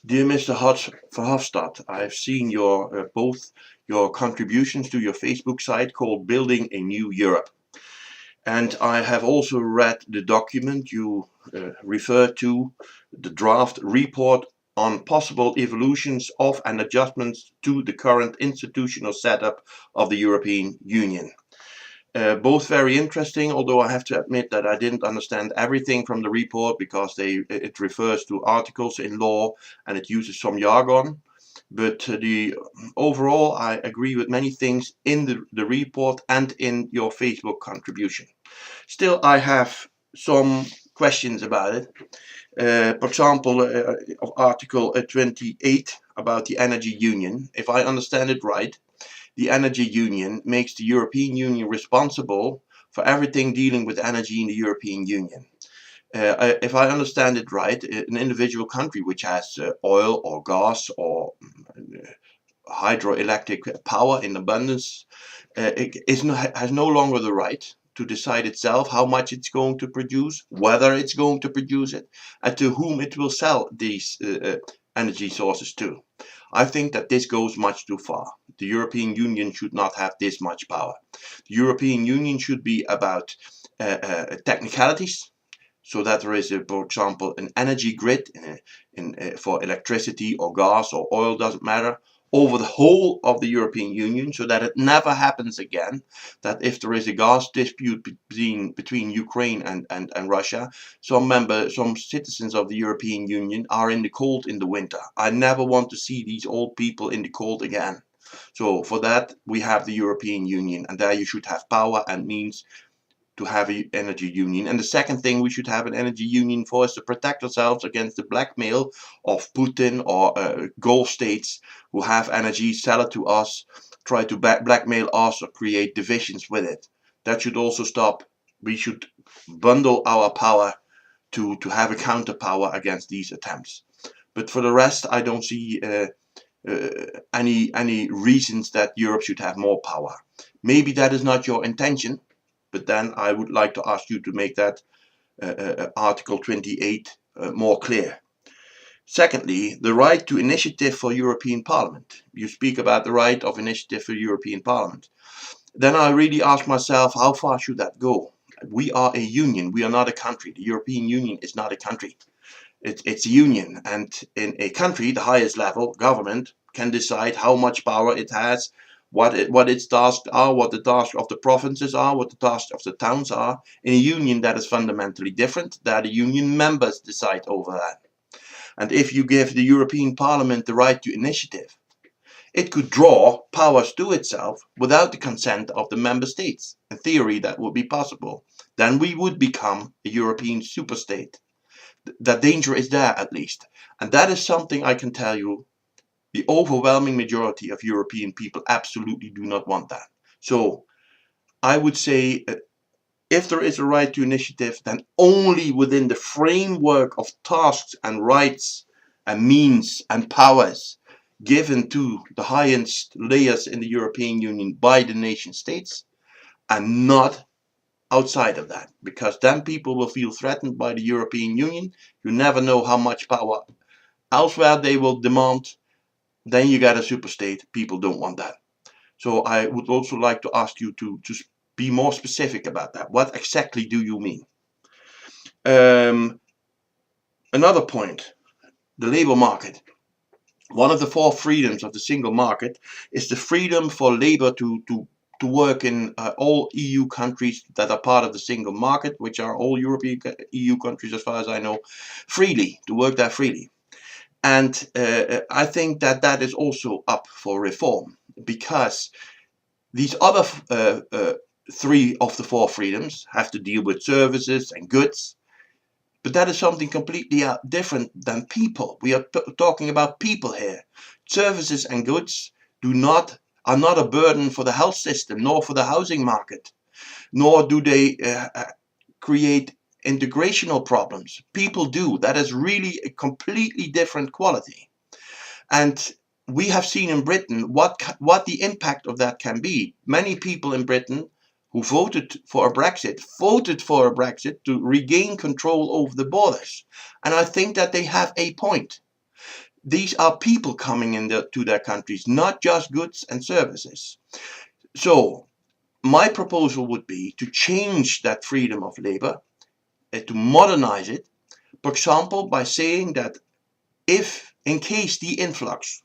Dear Mr. Verhofstadt, I have seen your both your contributions to your Facebook site called Building a New Europe. And I have also read the document you referred to, the draft report on possible evolutions of and adjustments to the current institutional setup of the European Union. Both very interesting, although I have to admit that I didn't understand everything from the report because it refers to articles in law and it uses some jargon. But the overall, I agree with many things in the report and in your Facebook contribution. Still, I have some questions about it. For example, of Article 28 about the energy union. If I understand it right, the energy union makes the European Union responsible for everything dealing with energy in the European Union. If I understand it right, an individual country which has oil or gas or hydroelectric power in abundance has no longer the right to decide itself how much it's going to produce, whether it's going to produce it, and to whom it will sell these energy sources to. I think that this goes much too far. The European Union should not have this much power. The European Union should be about technicalities, so that there is, for example, an energy grid for electricity or gas or oil, doesn't matter, over the whole of the European Union, so that it never happens again that if there is a gas dispute between Ukraine and Russia, some citizens of the European Union are in the cold in the winter. I never want to see these old people in the cold again. So for that, we have the European Union, and there you should have power and means to have an energy union. And the second thing we should have an energy union for is to protect ourselves against the blackmail of Putin or Gulf states who have energy, sell it to us, try to blackmail us or create divisions with it. That should also stop. We should bundle our power to have a counterpower against these attempts. But for the rest, I don't see any reasons that Europe should have more power. Maybe that is not your intention, but then I would like to ask you to make that Article 28 more clear. Secondly, the right to initiative for European Parliament. You speak about the right of initiative for European Parliament. Then I really ask myself, how far should that go? We are a union, we are not a country. The European Union is not a country. It's a union, and in a country, the highest level, government, can decide how much power it has, what its tasks are, what the tasks of the provinces are, what the tasks of the towns are. In a union, that is fundamentally different, that the union members decide over that. And if you give the European Parliament the right to initiative, it could draw powers to itself without the consent of the member states. In theory, that would be possible. Then we would become a European superstate. The danger is there, at least. And that is something I can tell you the overwhelming majority of European people absolutely do not want that. So I would say if there is a right to initiative, then only within the framework of tasks and rights and means and powers given to the highest layers in the European Union by the nation states, and not outside of that, because then people will feel threatened by the European Union. You never know how much power elsewhere they will demand. Then you get a superstate. People don't want that. So I would also like to ask you to be more specific about that. What exactly do you mean? Another point, the labor market. One of the four freedoms of the single market is the freedom for labor to work in all EU countries that are part of the single market, which are all European EU countries as far as I know, freely, to work there freely. And I think that that is also up for reform, because these other three of the four freedoms have to deal with services and goods. But that is something completely different than people. We are talking about people here. Services and goods are not a burden for the health system, nor for the housing market, nor do they create integrational problems. People do. That is really a completely different quality. And we have seen in Britain what the impact of that can be. Many people in Britain who voted for a Brexit to regain control over the borders. And I think that they have a point. these are people coming to their countries, not just goods and services. So my proposal would be to change that freedom of labor, to modernize it, for example, by saying that if, in case the influx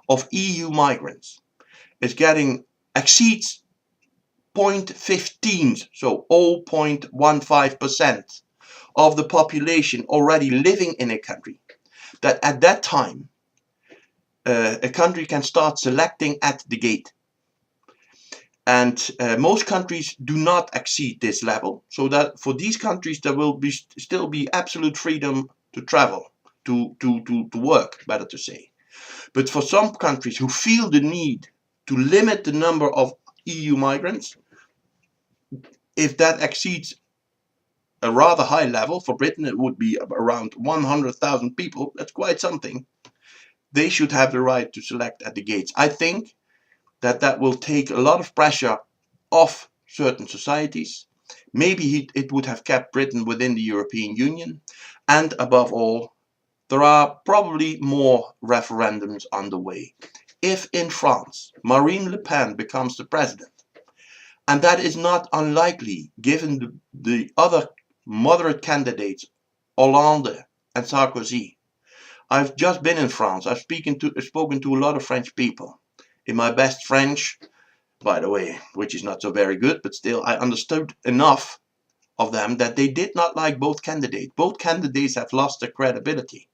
of EU migrants exceeds 0.15, so 0.15% of the population already living in a country, that at that time a country can start selecting at the gate. And most countries do not exceed this level, so that for these countries there will still be absolute freedom to travel, to work, better to say. But for some countries who feel the need to limit the number of EU migrants, if that exceeds a rather high level, for Britain it would be around 100,000 people, that's quite something, they should have the right to select at the gates. I think that will take a lot of pressure off certain societies. Maybe it would have kept Britain within the European Union, and above all, there are probably more referendums on the way. If in France Marine Le Pen becomes the president, and that is not unlikely given the other moderate candidates, Hollande and Sarkozy. I've just been in France. I've spoken to a lot of French people. In my best French, by the way, which is not so very good, but still I understood enough of them that they did not like both candidates. Both candidates have lost their credibility.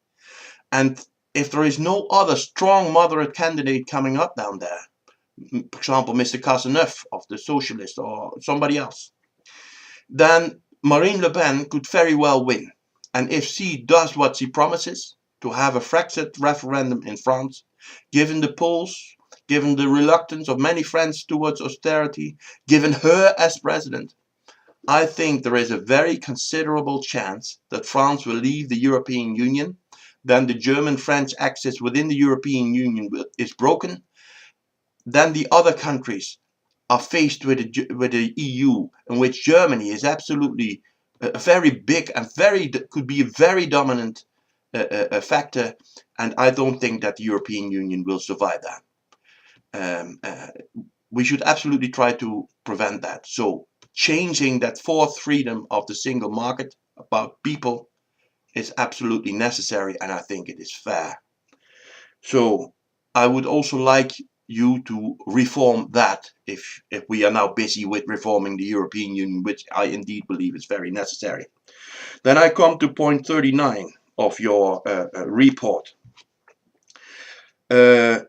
And if there is no other strong moderate candidate coming up down there, for example, Mr. Cazeneuve of the Socialists or somebody else, then Marine Le Pen could very well win. And if she does what she promises, to have a Brexit referendum in France, given the polls, given the reluctance of many French towards austerity, given her as president, I think there is a very considerable chance that France will leave the European Union. Then the German-French axis within the European Union is broken. Then the other countries are faced with the EU, in which Germany is absolutely a very big and could be a very dominant factor, and I don't think that the European Union will survive that. We should absolutely try to prevent that. So changing that fourth freedom of the single market about people is absolutely necessary, and I think it is fair. So I would also like you to reform that if we are now busy with reforming the European Union, which I indeed believe is very necessary. Then I come to point 39 of your report. The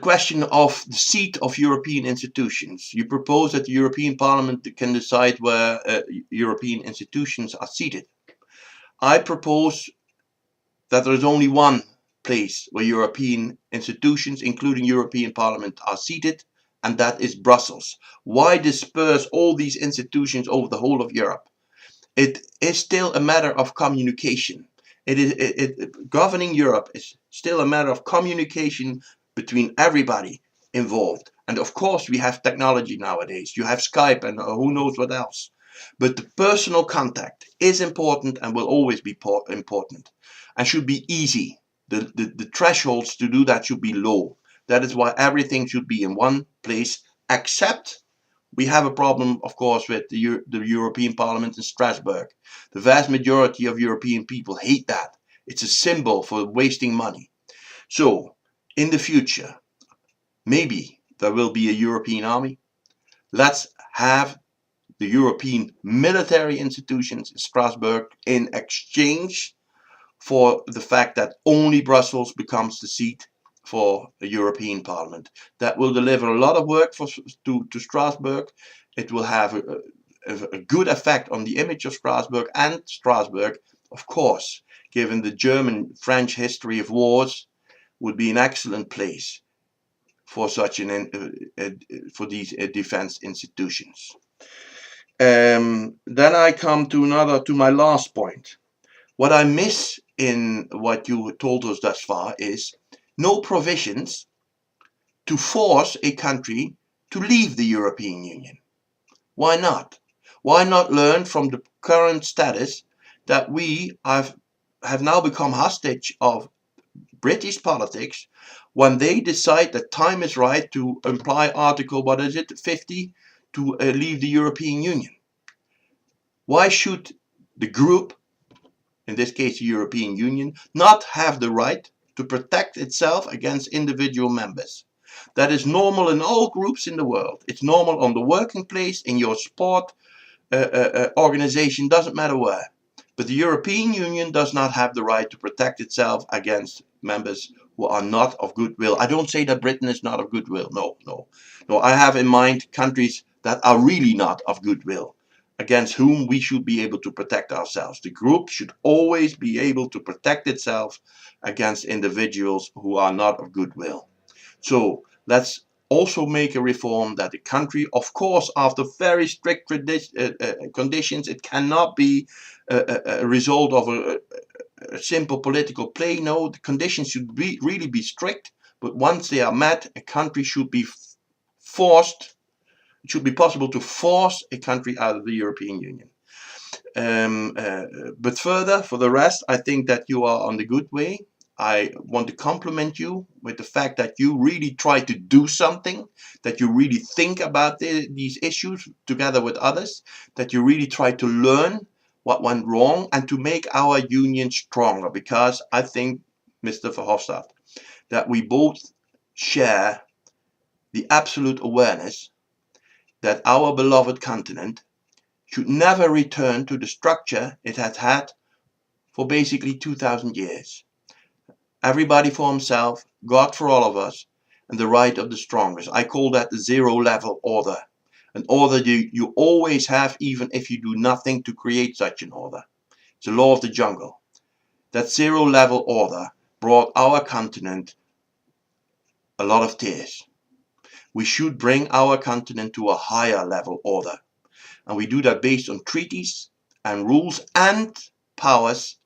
question of the seat of European institutions. You propose that the European Parliament can decide where European institutions are seated. I propose that there is only one place where European institutions, including European Parliament, are seated, and that is Brussels. Why disperse all these institutions over the whole of Europe? It is still a matter of communication. Governing Europe is still a matter of communication between everybody involved. And of course we have technology nowadays. You have Skype and who knows what else. But the personal contact is important and will always be important and should be easy. The thresholds to do that should be low. That is why everything should be in one place, except we have a problem, of course, with the European Parliament in Strasbourg. The vast majority of European people hate that. It's a symbol for wasting money. So, in the future, maybe there will be a European army. Let's have the European military institutions in Strasbourg in exchange for the fact that only Brussels becomes the seat for the European Parliament. That will deliver a lot of work to Strasbourg. It will have a good effect on the image of Strasbourg, and Strasbourg, of course, given the German-French history of wars, would be an excellent place for such for these defense institutions. Then I come to my last point. What I miss in what you told us thus far is no provisions to force a country to leave the European Union. Why not? Why not learn from the current status that we have have now become hostage of British politics when they decide that time is right to apply Article, what is it, 50, to leave the European Union. Why should the group, in this case the European Union, not have the right to protect itself against individual members? That is normal in all groups in the world. It's normal on the working place, in your sport organization, doesn't matter where. But the European Union does not have the right to protect itself against members who are not of goodwill. I don't say that Britain is not of goodwill. No. I have in mind countries that are really not of goodwill, against whom we should be able to protect ourselves. The group should always be able to protect itself against individuals who are not of goodwill. So let's also make a reform that the country, of course, after very strict conditions, it cannot be a result of a simple political play. No, the conditions should really be strict, but once they are met, a country should be forced. It should be possible to force a country out of the European Union. But further, for the rest, I think that you are on the good way. I want to compliment you with the fact that you really try to do something, that you really think about these issues together with others, that you really try to learn what went wrong and to make our union stronger. Because I think, Mr. Verhofstadt, that we both share the absolute awareness that our beloved continent should never return to the structure it has had for basically 2,000 years. Everybody for himself, God for all of us, and the right of the strongest. I call that the zero-level order. An order you always have, even if you do nothing to create such an order. It's the law of the jungle. That zero-level order brought our continent a lot of tears. We should bring our continent to a higher level order. And we do that based on treaties and rules and powers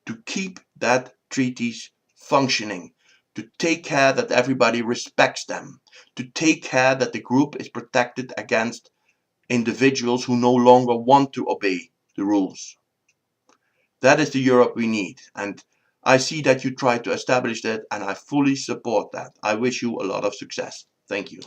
to keep that treaties functioning, to take care that everybody respects them, to take care that the group is protected against individuals who no longer want to obey the rules. That is the Europe we need, and I see that you try to establish that, and I fully support that. I wish you a lot of success. Thank you.